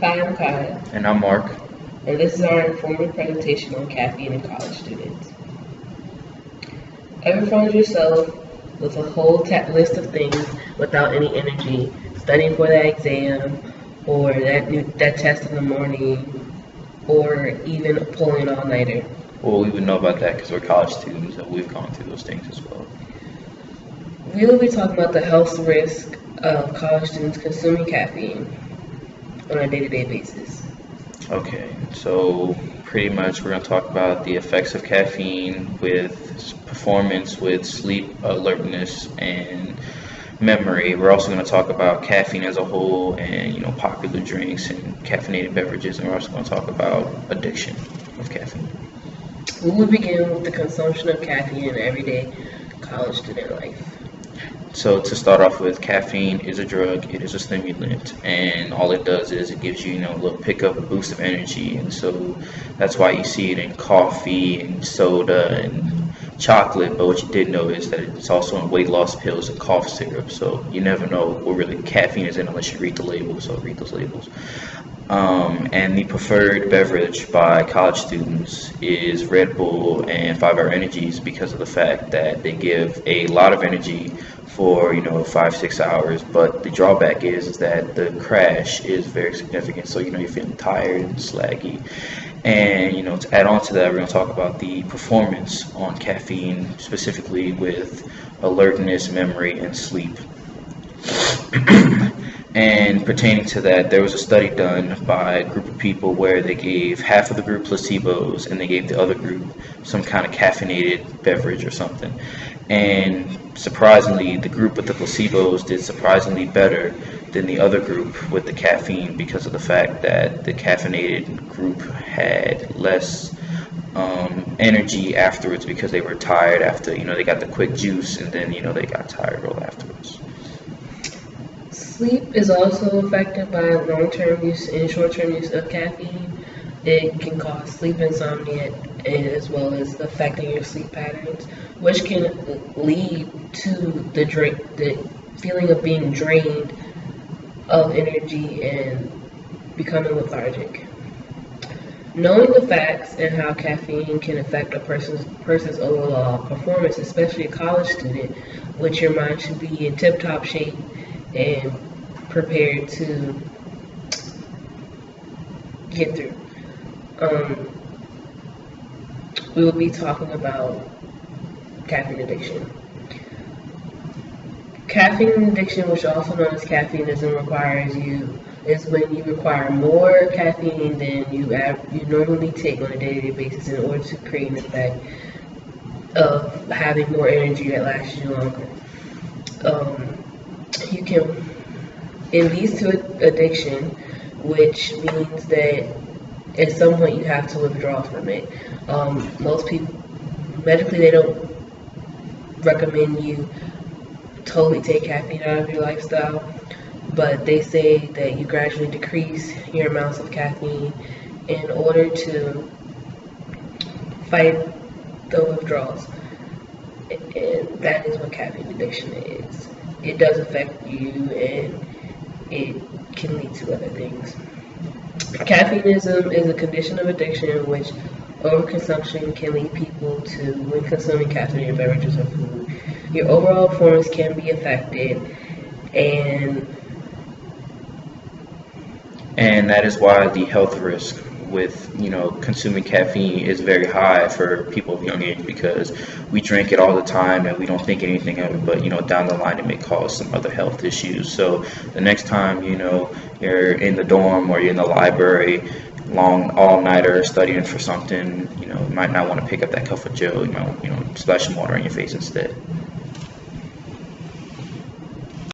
Hi, I'm Kaiya, And I'm Mark. and this is our informative presentation on caffeine in college students. Ever found yourself with a whole list of things without any energy, studying for that exam, or that test in the morning, or even pulling an all-nighter? Well, we would know about that because we're college students and we've gone through those things as well. We will be talking about the health risk of college students consuming caffeine on a day-to-day basis. Okay, so pretty much we're going to talk about the effects of caffeine with performance, with sleep, alertness, and memory. We're also going to talk about caffeine as a whole and, popular drinks and caffeinated beverages. And we're also going to talk about addiction of caffeine. We will begin with the consumption of caffeine in everyday college student life. So to start off with, caffeine is a drug. It is a stimulant, and all it does is it gives you, a little pickup, a boost of energy, and so that's why you see it in coffee and soda and chocolate. But what you did know is that it's also in weight loss pills and cough syrup. So you never know what really caffeine is in unless you read the labels. So read those labels. And the preferred beverage by college students is Red Bull and 5 Hour Energies because of the fact that they give a lot of energy for 5-6 hours, but the drawback is that the crash is very significant. So you're feeling tired and slaggy. And to add on to that, we're going to talk about the performance on caffeine, specifically with alertness, memory, and sleep. And pertaining to that, there was a study done by a group of people where they gave half of the group placebos and they gave the other group some kind of caffeinated beverage or something. And surprisingly, the group with the placebos did surprisingly better than the other group with the caffeine because of the fact that the caffeinated group had less energy afterwards because they were tired after, they got the quick juice and then, they got tired real afterwards. Sleep is also affected by long-term use and short-term use of caffeine. It can cause sleep insomnia as well as affecting your sleep patterns, which can lead to the feeling of being drained of energy and becoming lethargic. Knowing the facts and how caffeine can affect a person's overall performance, especially a college student, which your mind should be in tip-top shape and prepared to get through. We will be talking about caffeine addiction. Caffeine addiction, which also known as caffeineism, is when you require more caffeine than you normally take on a day-to-day basis in order to create an effect of having more energy that lasts you longer. It leads to addiction, which means that at some point you have to withdraw from it. Most people, medically, they don't recommend you totally take caffeine out of your lifestyle, but they say that you gradually decrease your amounts of caffeine in order to fight the withdrawals. And that is what caffeine addiction is. It does affect you and it can lead to other things. Caffeineism is a condition of addiction in which overconsumption can lead people to, when consuming caffeinated beverages or food, your overall performance can be affected, and that is why the health risk with consuming caffeine is very high for people of young age because we drink it all the time and we don't think anything of it, but down the line it may cause some other health issues. So the next time you're in the dorm or you're in the library long all-nighter studying for something, you might not want to pick up that cup of Joe. You might splash some water on your face instead.